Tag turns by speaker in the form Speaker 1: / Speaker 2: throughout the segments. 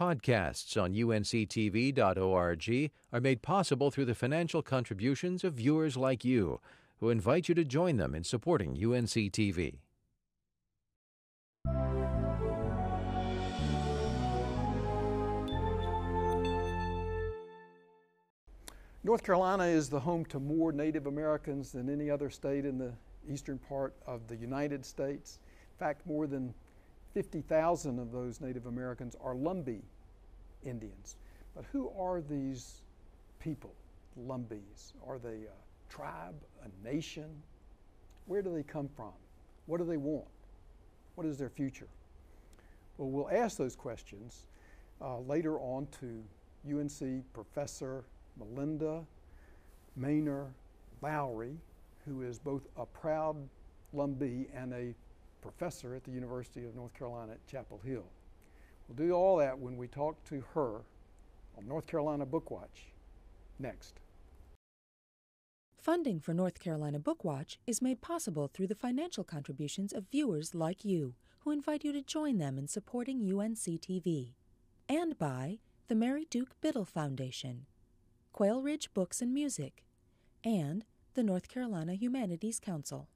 Speaker 1: Podcasts on UNC-TV.org are made possible through the financial contributions of viewers like you, who invite you to join them in supporting UNC-TV.
Speaker 2: North Carolina is the home to more Native Americans than any other state in the eastern part of the United States. In fact, more than 50,000 of those Native Americans are Lumbee Indians. But who are these people, Lumbees? Are they a tribe, a nation? Where do they come from? What do they want? What is their future? Well, we'll ask those questions later on to UNC Professor Malinda Maynor Lowery, who is both a proud Lumbee and a professor at the University of North Carolina at Chapel Hill. We'll do all that when we talk to her on North Carolina Bookwatch next.
Speaker 3: Funding for North Carolina Bookwatch is made possible through the financial contributions of viewers like you, who invite you to join them in supporting UNC-TV, and by the Mary Duke BIDDLE Foundation, Quail Ridge Books and Music, and the North Carolina Humanities Council.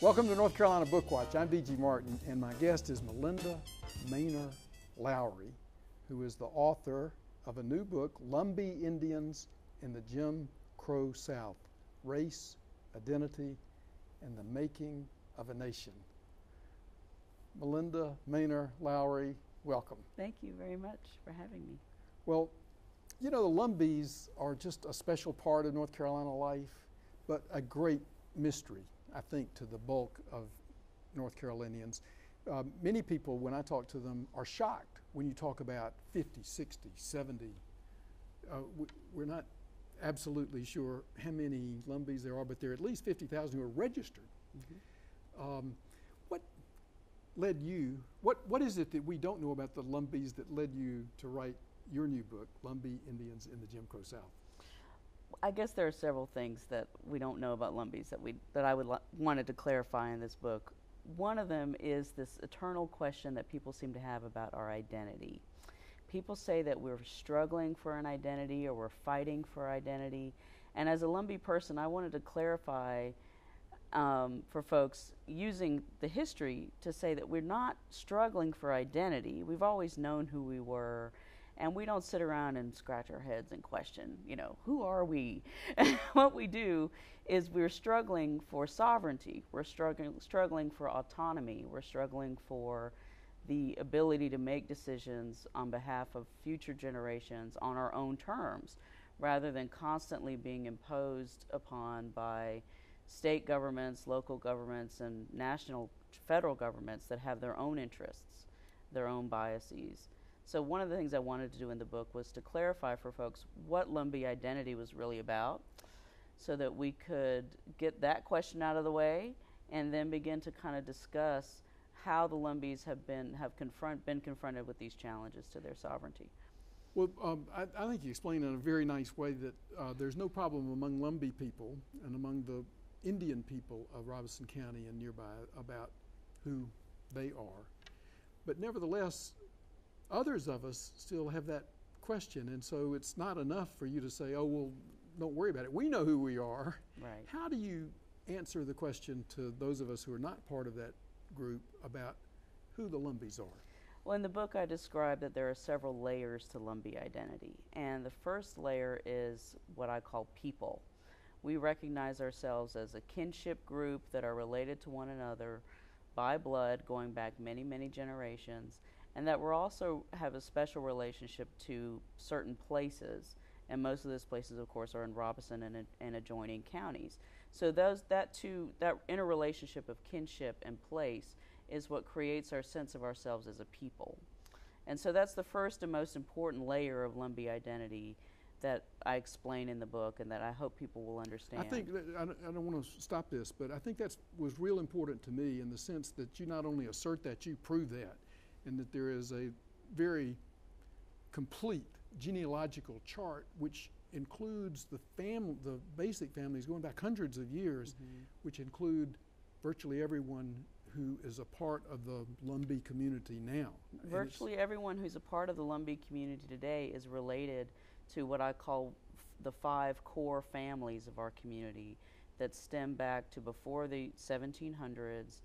Speaker 2: Welcome to North Carolina Bookwatch. I'm D.G. Martin, and my guest is Malinda Maynor Lowery, who is the author of a new book, Lumbee Indians in the Jim Crow South, Race, Identity, and the Making of a Nation. Malinda Maynor Lowery, welcome.
Speaker 4: Thank you very much for having me.
Speaker 2: Well, you know, the Lumbees are just a special part of North Carolina life, but a great mystery, I think, to the bulk of North Carolinians. Many people, when I talk to them, are shocked when you talk about 50, 60, 70. We're not absolutely sure how many Lumbees there are, but there are at least 50,000 who are registered. Mm-hmm. What led you, what is it that we don't know about the Lumbees that led you to write your new book, Lumbee Indians in the Jim Crow South?
Speaker 4: I guess there are several things that we don't know about Lumbees that I wanted to clarify in this book. One of them is this eternal question that people seem to have about our identity. People say that we're struggling for an identity or we're fighting for identity. And as a Lumbee person, I wanted to clarify for folks using the history to say that we're not struggling for identity. We've always known who we were. And we don't sit around and scratch our heads and question, you know, who are we? What we do is we're struggling for sovereignty. We're struggling for autonomy. We're struggling for the ability to make decisions on behalf of future generations on our own terms, rather than constantly being imposed upon by state governments, local governments, and national federal governments that have their own interests, their own biases. So one of the things I wanted to do in the book was to clarify for folks what Lumbee identity was really about, so that we could get that question out of the way and then begin to kind of discuss how the Lumbees have been confronted with these challenges to their sovereignty.
Speaker 2: Well, I think you explained in a very nice way that there's no problem among Lumbee people and among the Indian people of Robeson County and nearby about who they are. But nevertheless, others of us still have that question, and so it's not enough for you to say, oh, well, don't worry about it. We know who we are.
Speaker 4: Right.
Speaker 2: How do you answer the question to those of us who are not part of that group about who the Lumbees are?
Speaker 4: Well, in the book I describe that there are several layers to Lumbee identity, and the first layer is what I call people. We recognize ourselves as a kinship group that are related to one another by blood going back many, many generations, and that we also have a special relationship to certain places, and most of those places, of course, are in Robeson and adjoining counties. So that interrelationship of kinship and place is what creates our sense of ourselves as a people. And so that's the first and most important layer of Lumbee identity that I explain in the book and that I hope people will understand.
Speaker 2: I think that, I don't want to stop this, but I think that was real important to me in the sense that you not only assert that, you prove that, and that there is a very complete genealogical chart which includes the basic families going back hundreds of years, which include virtually everyone who is a part of the Lumbee community now.
Speaker 4: Virtually everyone who's a part of the Lumbee community today is related to what I call the 5 core families of our community that stem back to before the 1700s.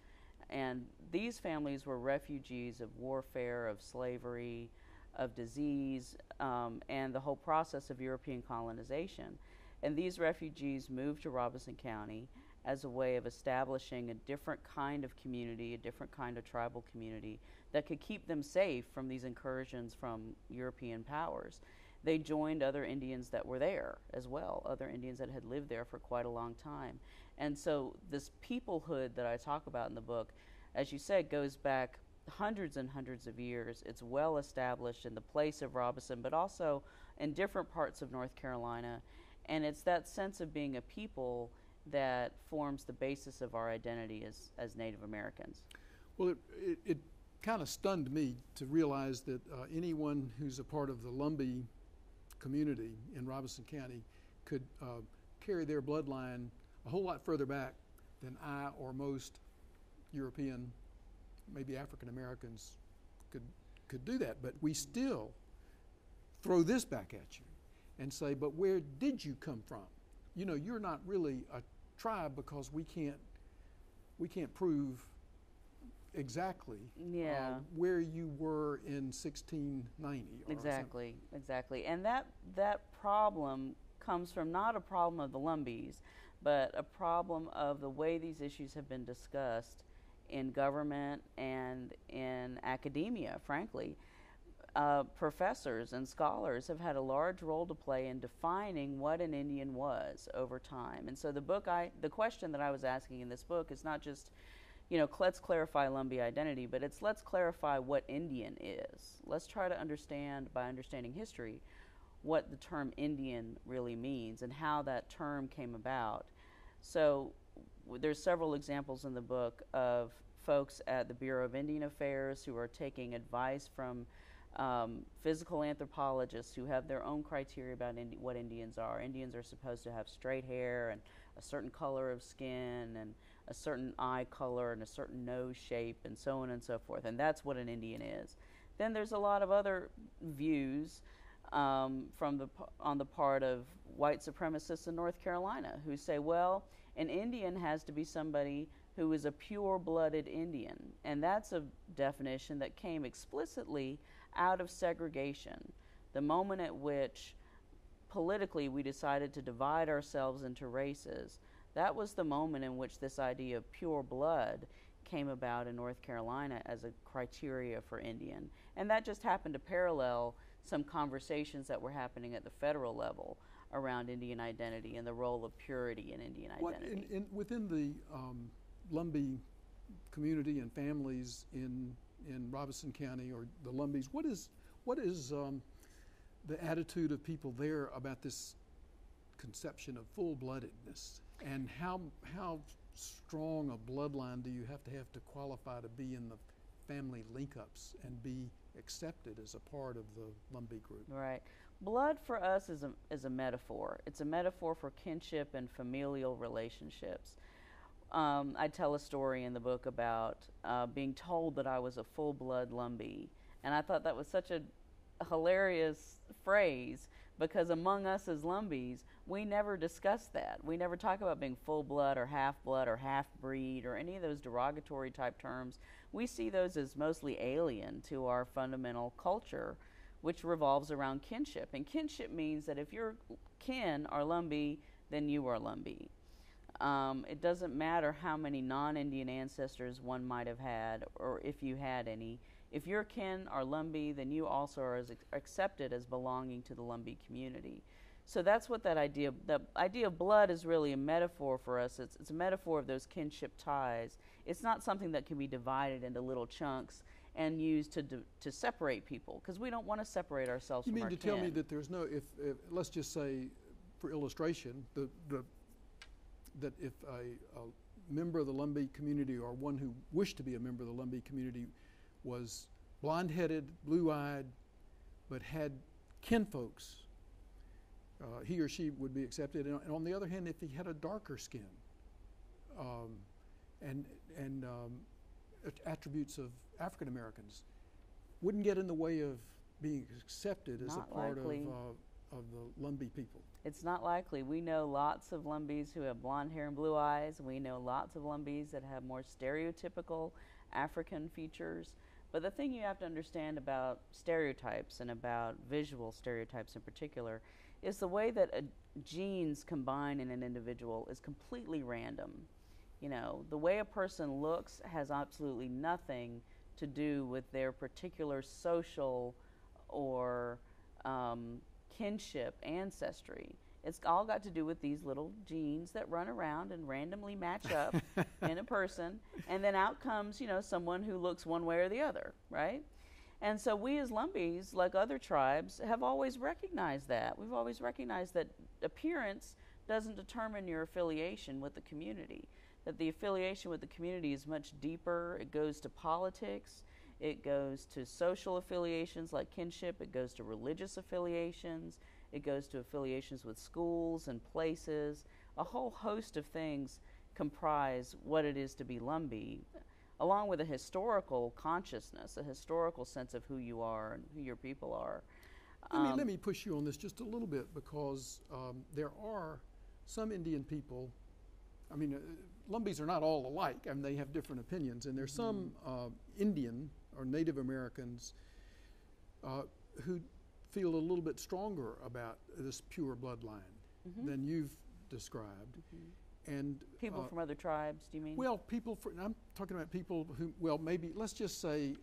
Speaker 4: And these families were refugees of warfare, of slavery, of disease, and the whole process of European colonization. And these refugees moved to Robeson County as a way of establishing a different kind of community, a different kind of tribal community that could keep them safe from these incursions from European powers. They joined other Indians that were there as well, other Indians that had lived there for quite a long time. And so this peoplehood that I talk about in the book, as you said, goes back hundreds and hundreds of years. It's well established in the place of Robeson, but also in different parts of North Carolina. And it's that sense of being a people that forms the basis of our identity as Native Americans.
Speaker 2: Well, it kind of stunned me to realize that anyone who's a part of the Lumbee community in Robeson County could carry their bloodline a whole lot further back than I or most European, maybe African Americans could do that. But we still throw this back at you and say, but where did you come from? You know, you're not really a tribe because we can't prove exactly where you were in 1690.
Speaker 4: Exactly. And that problem comes from not a problem of the Lumbees, but a problem of the way these issues have been discussed in government and in academia, frankly. Professors and scholars have had a large role to play in defining what an Indian was over time. And so the question that I was asking in this book is not just, let's clarify Lumbee identity, but it's let's clarify what Indian is. Let's try to understand, by understanding history, what the term Indian really means and how that term came about. So there's several examples in the book of folks at the Bureau of Indian Affairs who are taking advice from physical anthropologists who have their own criteria about what Indians are. Indians are supposed to have straight hair and a certain color of skin and a certain eye color and a certain nose shape and so on and so forth. And that's what an Indian is. Then there's a lot of other views on the part of white supremacists in North Carolina who say, well, an Indian has to be somebody who is a pure-blooded Indian. And that's a definition that came explicitly out of segregation. The moment at which politically we decided to divide ourselves into races, that was the moment in which this idea of pure blood came about in North Carolina as a criteria for Indian. And that just happened to parallel some conversations that were happening at the federal level around Indian identity and the role of purity in Indian identity.
Speaker 2: Within the Lumbee community and families in Robeson County, or the Lumbees, what is the attitude of people there about this conception of full-bloodedness, and how strong a bloodline do you have to qualify to be in the family link-ups and be accepted as a part of the Lumbee group?
Speaker 4: Right. Blood for us is a metaphor. It's a metaphor for kinship and familial relationships. I tell a story in the book about being told that I was a full-blood Lumbee, and I thought that was such a hilarious phrase, because among us as Lumbees, we never discuss that. We never talk about being full-blood or half-breed or any of those derogatory type terms. We see those as mostly alien to our fundamental culture, which revolves around kinship. And kinship means that if your kin are Lumbee, then you are Lumbee. It doesn't matter how many non-Indian ancestors one might have had, or if you had any. If your kin are Lumbee, then you also are accepted as belonging to the Lumbee community. So that's what the idea of blood is really a metaphor for us. It's a metaphor of those kinship ties. It's not something that can be divided into little chunks and used to separate people, because we don't want to separate ourselves
Speaker 2: You
Speaker 4: from
Speaker 2: mean
Speaker 4: our
Speaker 2: to tell me
Speaker 4: kin.
Speaker 2: that there's no, if let's just say, for illustration, that if a member of the Lumbee community, or one who wished to be a member of the Lumbee community, was blonde-headed, blue-eyed, but had kinfolks, he or she would be accepted. And on the other hand, if he had a darker skin and attributes of African Americans, wouldn't get in the way of being accepted as
Speaker 4: Not
Speaker 2: a part
Speaker 4: likely.
Speaker 2: of the Lumbee people.
Speaker 4: It's not likely. We know lots of Lumbees who have blonde hair and blue eyes. We know lots of Lumbees that have more stereotypical African features. But the thing you have to understand about stereotypes, and about visual stereotypes in particular, is the way that genes combine in an individual is completely random. You know, the way a person looks has absolutely nothing to do with their particular social or kinship ancestry. It's all got to do with these little genes that run around and randomly match up in a person, and then out comes, you know, someone who looks one way or the other, right? And so we as Lumbees, like other tribes, have always recognized that. We've always recognized that appearance doesn't determine your affiliation with the community, that the affiliation with the community is much deeper. It goes to politics, it goes to social affiliations like kinship, it goes to religious affiliations, it goes to affiliations with schools and places. A whole host of things comprise what it is to be Lumbee, along with a historical consciousness, a historical sense of who you are and who your people are.
Speaker 2: Let me push you on this just a little bit, because there are some Indian people, I mean, Lumbees are not all alike, I mean, they have different opinions, and there's some Indian or Native Americans who feel a little bit stronger about this pure bloodline than you've described. And
Speaker 4: people from other tribes, do you mean?
Speaker 2: well, I'm talking about people who, well, maybe, let's just say,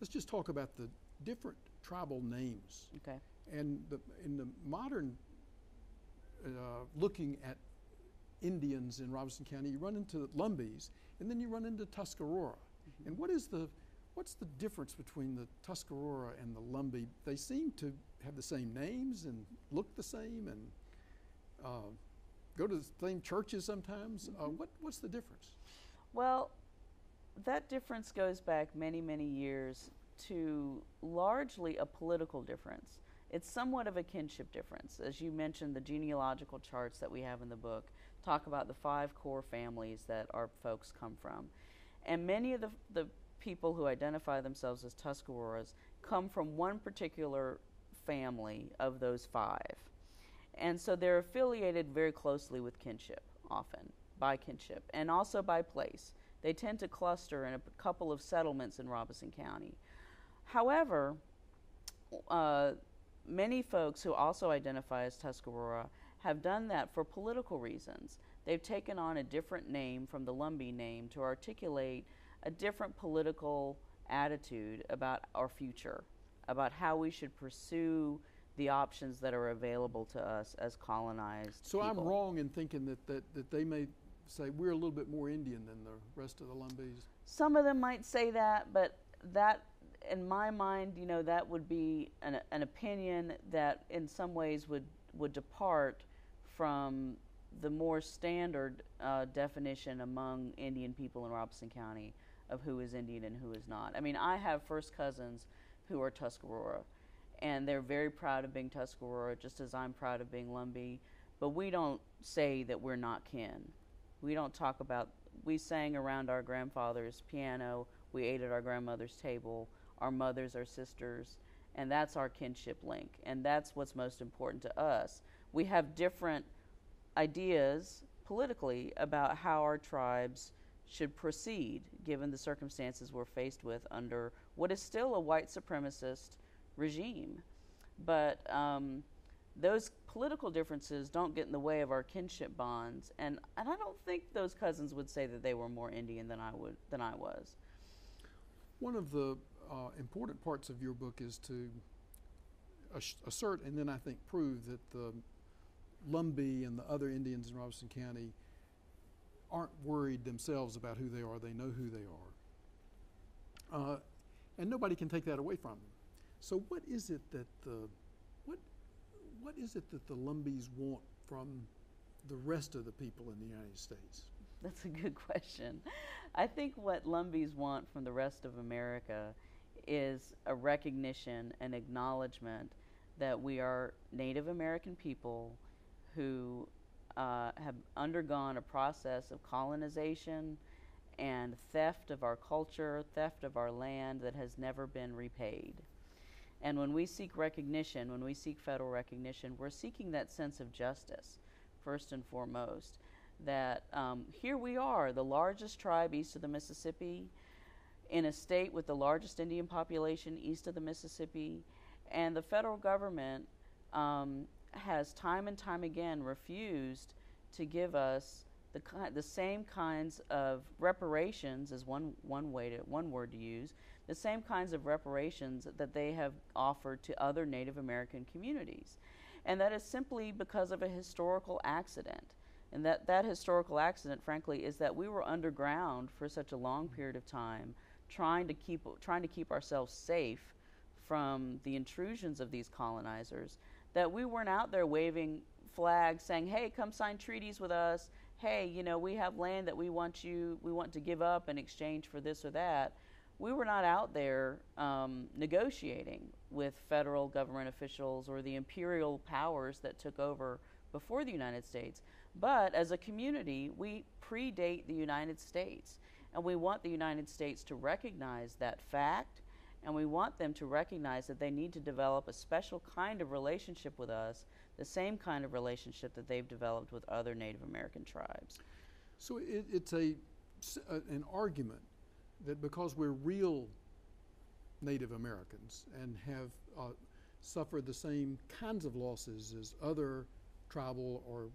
Speaker 2: let's just talk about the different tribal names.
Speaker 4: Okay.
Speaker 2: And in the modern looking at Indians in Robeson County, you run into Lumbees, and then you run into Tuscarora. And what's the difference between the Tuscarora and the Lumbee? They seem to have the same names and look the same, and go to the same churches sometimes. What's the difference?
Speaker 4: Well, that difference goes back many, many years to largely a political difference. It's somewhat of a kinship difference. As you mentioned, the genealogical charts that we have in the book talk about the 5 core families that our folks come from. And many of the people who identify themselves as Tuscaroras come from one particular family of those 5. And so they're affiliated very closely with kinship, often by kinship, and also by place. They tend to cluster in a couple of settlements in Robeson County. However, many folks who also identify as Tuscarora have done that for political reasons. They've taken on a different name from the Lumbee name to articulate a different political attitude about our future, about how we should pursue the options that are available to us as colonized
Speaker 2: So
Speaker 4: people.
Speaker 2: I'm wrong in thinking that they may say we're a little bit more Indian than the rest of the Lumbees.
Speaker 4: Some of them might say that, but that, in my mind, you know, that would be an opinion that in some ways would depart from the more standard definition among Indian people in Robeson County of who is Indian and who is not. I mean, I have first cousins who are Tuscarora, and they're very proud of being Tuscarora, just as I'm proud of being Lumbee, but we don't say that we're not kin. We don't talk about, we sang around our grandfather's piano, we ate at our grandmother's table, our mothers are sisters, and that's our kinship link, and that's what's most important to us. We have different ideas politically about how our tribes should proceed given the circumstances we're faced with under what is still a white supremacist regime. But those political differences don't get in the way of our kinship bonds, and I don't think those cousins would say that they were more Indian than I was.
Speaker 2: One of the important parts of your book is to assert and then I think prove that the Lumbee and the other Indians in Robeson County aren't worried themselves about who they are. They know who they are. And nobody can take that away from them. So what is it that the Lumbees want from the rest of the people in the United States?
Speaker 4: That's a good question. I think what Lumbees want from the rest of America is a recognition and acknowledgement that we are Native American people who have undergone a process of colonization and theft of our culture, theft of our land that has never been repaid. And when we seek recognition, when we seek federal recognition, we're seeking that sense of justice, first and foremost. That here we are, the largest tribe east of the Mississippi, in a state with the largest Indian population east of the Mississippi, and the federal government has time and time again refused to give us the same kinds of reparations, as one word to use, the same kinds of reparations that they have offered to other Native American communities. And that is simply because of a historical accident. And that historical accident, frankly, is that we were underground for such a long period of time, trying to keep ourselves safe from the intrusions of these colonizers, that we weren't out there waving flags saying, hey, come sign treaties with us. Hey, you know, we have land that we want to give up in exchange for this or that. We were not out there negotiating with federal government officials or the imperial powers that took over before the United States. But as a community, we predate the United States, and we want the United States to recognize that fact, and we want them to recognize that they need to develop a special kind of relationship with us, the same kind of relationship that they've developed with other Native American tribes.
Speaker 2: So it's an argument that because we're real Native Americans and have suffered the same kinds of losses as other tribal or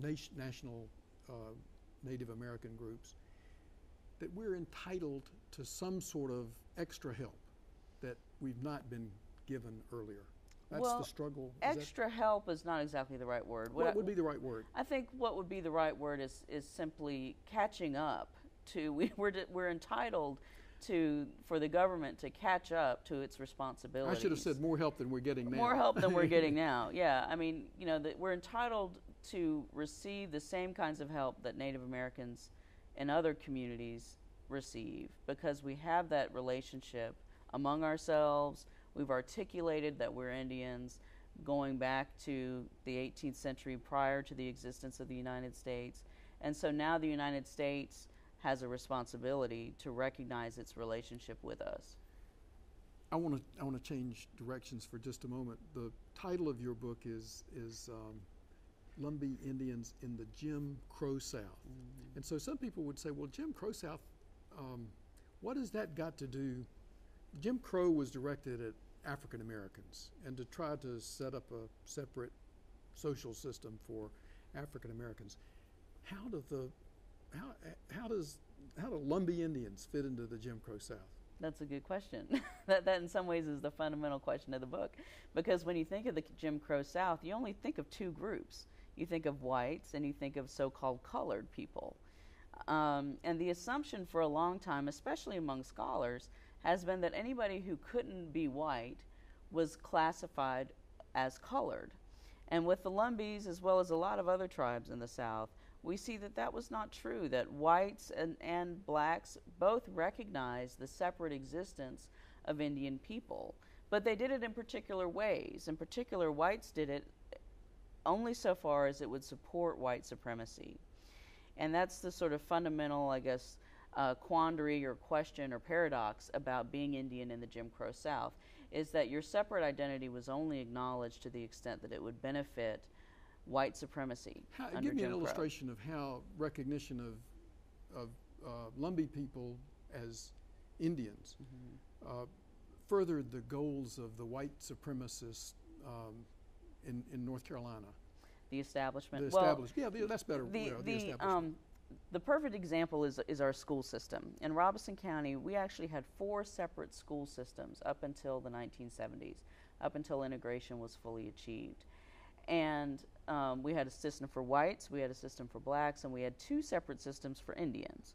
Speaker 2: national Native American groups, that we're entitled to some sort of extra help that we've not been given earlier. That's the struggle.
Speaker 4: Extra help is not exactly the right word.
Speaker 2: What would be the right word?
Speaker 4: I think what would be the right word is simply catching up to. We're entitled for the government to catch up to its responsibilities.
Speaker 2: I should have said more help than we're getting now.
Speaker 4: More help than we're getting now. Yeah, I mean, you know, that we're entitled to receive the same kinds of help that Native Americans and other communities receive, because we have that relationship among ourselves. We've articulated that we're Indians going back to the 18th century, prior to the existence of the United States. And so now the United States has a responsibility to recognize its relationship with us.
Speaker 2: I want to change directions for just a moment. The title of your book is Lumbee Indians in the Jim Crow South. Mm-hmm. And so some people would say, well, Jim Crow South, what has that got to do? Jim Crow was directed at African Americans and to try to set up a separate social system for African Americans. How do Lumbee Indians fit into the Jim Crow South?
Speaker 4: That's a good question. that in some ways is the fundamental question of the book, because when you think of the Jim Crow South, you only think of two groups. You think of whites and you think of so-called colored people. And the assumption for a long time, especially among scholars, has been that anybody who couldn't be white was classified as colored. And with the Lumbees, as well as a lot of other tribes in the South, we see that that was not true, that whites and blacks both recognized the separate existence of Indian people. But they did it in particular ways. In particular, whites did it only so far as it would support white supremacy. And that's the sort of fundamental, I guess, quandary or question or paradox about being Indian in the Jim Crow South, is that your separate identity was only acknowledged to the extent that it would benefit white supremacy.
Speaker 2: Give me an illustration of how recognition of Lumbee people as Indians furthered the goals of the white supremacists in North Carolina.
Speaker 4: The establishment.
Speaker 2: That's better.
Speaker 4: The perfect example is our school system. In Robeson County, we actually had 4 separate school systems up until the 1970s, up until integration was fully achieved. And we had a system for whites, we had a system for blacks, and we had 2 separate systems for Indians.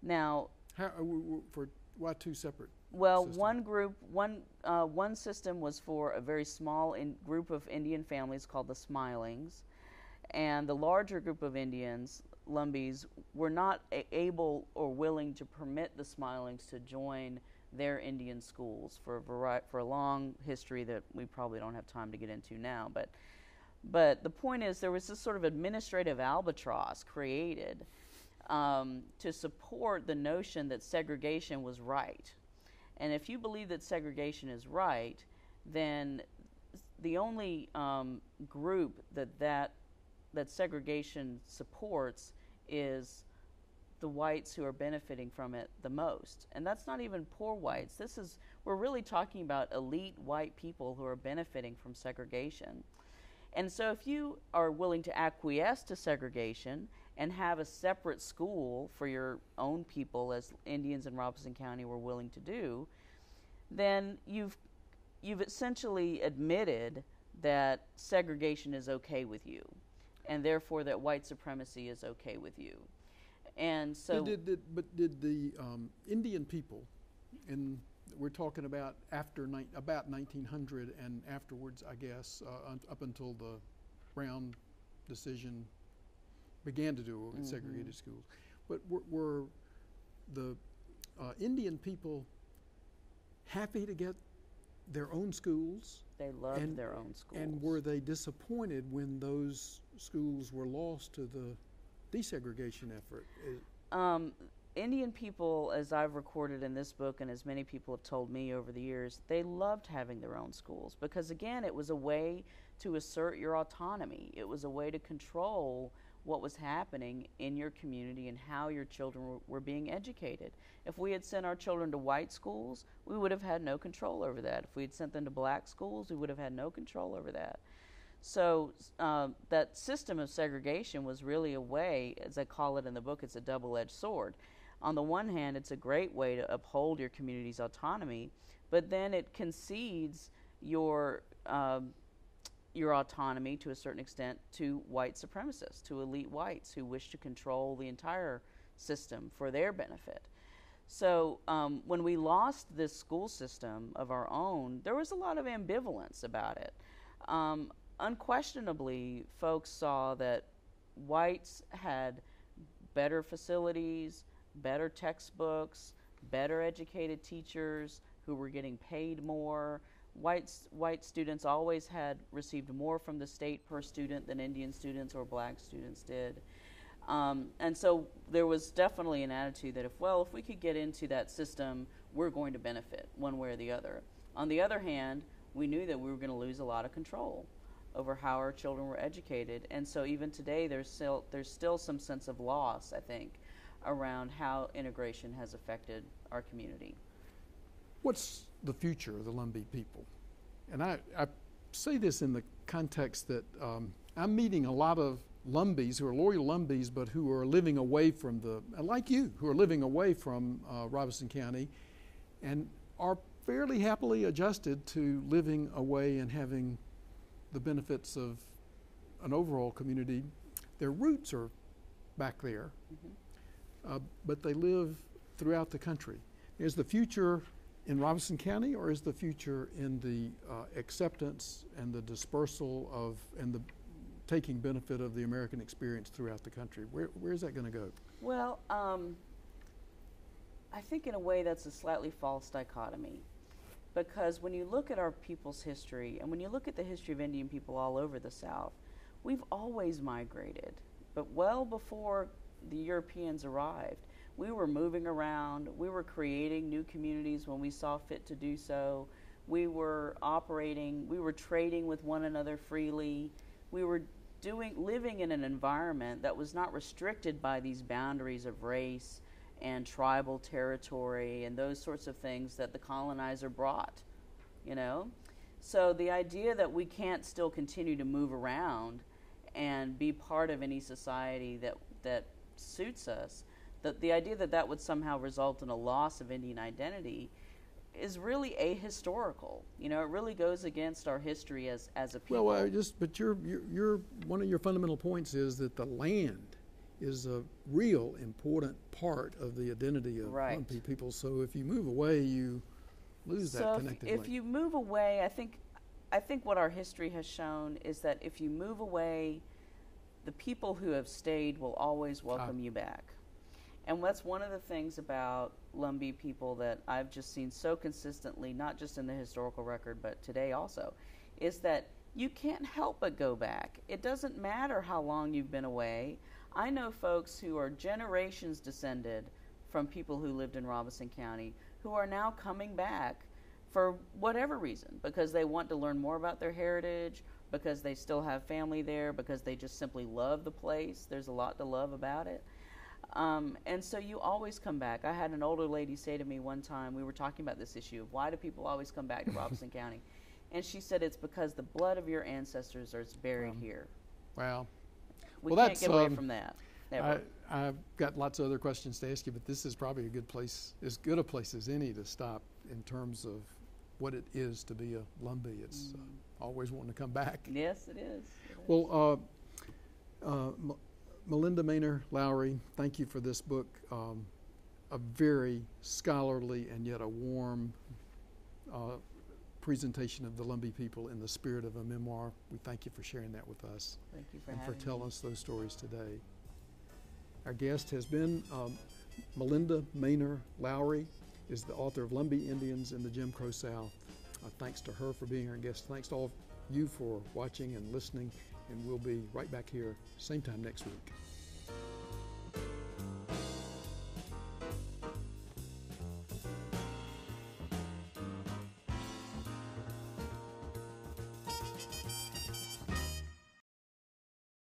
Speaker 4: Now,
Speaker 2: Why two separate?
Speaker 4: Well,
Speaker 2: systems?
Speaker 4: one system was for a very small group of Indian families called the Smilings, and the larger group of Indians, Lumbees, were not able or willing to permit the Smilings to join their Indian schools for a long history that we probably don't have time to get into now. But the point is, there was this sort of administrative albatross created to support the notion that segregation was right. And if you believe that segregation is right, then the only group that segregation supports is the whites who are benefiting from it the most. And that's not even poor whites. We're really talking about elite white people who are benefiting from segregation. And so if you are willing to acquiesce to segregation and have a separate school for your own people, as Indians in Robeson County were willing to do, then you've essentially admitted that segregation is okay with you, and therefore that white supremacy is okay with you. And so,
Speaker 2: did the Indian people, and we're talking about about 1900 and afterwards, I guess, up until the Brown decision began to do with segregated schools, but were the Indian people happy to get their own schools?
Speaker 4: They loved their own schools.
Speaker 2: And were they disappointed when those schools were lost to the desegregation effort?
Speaker 4: Indian people, as I've recorded in this book and as many people have told me over the years, they loved having their own schools because, again, it was a way to assert your autonomy. It was a way to control what was happening in your community and how your children were being educated. If we had sent our children to white schools, we would have had no control over that. If we had sent them to black schools, we would have had no control over that. So that system of segregation was really a way, as I call it in the book, it's a double-edged sword. On the one hand, it's a great way to uphold your community's autonomy, but then it concedes your autonomy to a certain extent to white supremacists, to elite whites who wish to control the entire system for their benefit. So when we lost this school system of our own, there was a lot of ambivalence about it. Unquestionably, folks saw that whites had better facilities, better textbooks, better educated teachers who were getting paid more. White students always had received more from the state per student than Indian students or black students did. And so there was definitely an attitude that if we could get into that system, we're going to benefit one way or the other. On the other hand, we knew that we were going to lose a lot of control over how our children were educated. And so even today, there's still some sense of loss, I think, around how integration has affected our community.
Speaker 2: What's the future of the Lumbee people? And I say this in the context that I'm meeting a lot of Lumbees who are loyal Lumbees, but who are living away from like you, who are living away from Robeson County and are fairly happily adjusted to living away and having the benefits of an overall community. Their roots are back there, but they live throughout the country. Is the future in Robeson County, or is the future in the acceptance and the dispersal of and the taking benefit of the American experience throughout the country? Where is that going to go?
Speaker 4: Well, I think in a way that's a slightly false dichotomy, because when you look at our people's history and when you look at the history of Indian people all over the South, we've always migrated, but well before the Europeans arrived. We were moving around, we were creating new communities when we saw fit to do so. We were operating, we were trading with one another freely. We were living in an environment that was not restricted by these boundaries of race and tribal territory and those sorts of things that the colonizer brought, you know? So the idea that we can't still continue to move around and be part of any society that suits us, the idea that would somehow result in a loss of Indian identity is really ahistorical. You know, it really goes against our history as a people.
Speaker 2: Well, but you're one of your fundamental points is that the land is a real important part of the identity of
Speaker 4: Right.
Speaker 2: Lumpy people. So if you move away, you lose that
Speaker 4: So
Speaker 2: connected
Speaker 4: if
Speaker 2: link.
Speaker 4: you move away, I think what our history has shown is that if you move away, the people who have stayed will always welcome you back. And that's one of the things about Lumbee people that I've just seen so consistently, not just in the historical record, but today also, is that you can't help but go back. It doesn't matter how long you've been away. I know folks who are generations descended from people who lived in Robeson County who are now coming back for whatever reason, because they want to learn more about their heritage, because they still have family there, because they just simply love the place. There's a lot to love about it. And so you always come back. I had an older lady say to me one time, we were talking about this issue of why do people always come back to Robeson County? And she said it's because the blood of your ancestors is buried here.
Speaker 2: Wow.
Speaker 4: We
Speaker 2: Well,
Speaker 4: can't get away from that. Never.
Speaker 2: I've got lots of other questions to ask you, but this is probably a good place, as good a place as any to stop in terms of what it is to be a Lumbee. It's always wanting to come back.
Speaker 4: Yes, it is.
Speaker 2: Well, Malinda Maynor Lowery, thank you for this book. A very scholarly and yet a warm presentation of the Lumbee people in the spirit of a memoir. We thank you for sharing that with us.
Speaker 4: Thank you for
Speaker 2: and
Speaker 4: having
Speaker 2: for telling
Speaker 4: me.
Speaker 2: us those stories today. Our guest has been Malinda Maynor Lowery, is the author of Lumbee Indians in the Jim Crow South. Thanks to her for being our guest. Thanks to all of you for watching and listening, and we'll be right back here same time next week.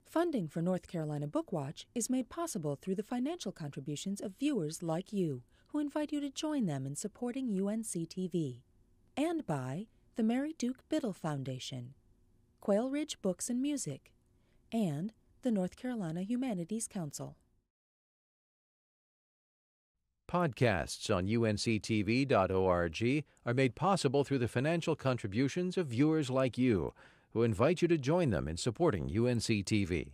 Speaker 3: Funding for North Carolina Bookwatch is made possible through the financial contributions of viewers like you, who invite you to join them in supporting UNC-TV, and by the Mary Duke BIDDLE Foundation, Quail Ridge Books and Music, and the North Carolina Humanities Council.
Speaker 1: Podcasts on UNCTV.org are made possible through the financial contributions of viewers like you, who invite you to join them in supporting UNC-TV.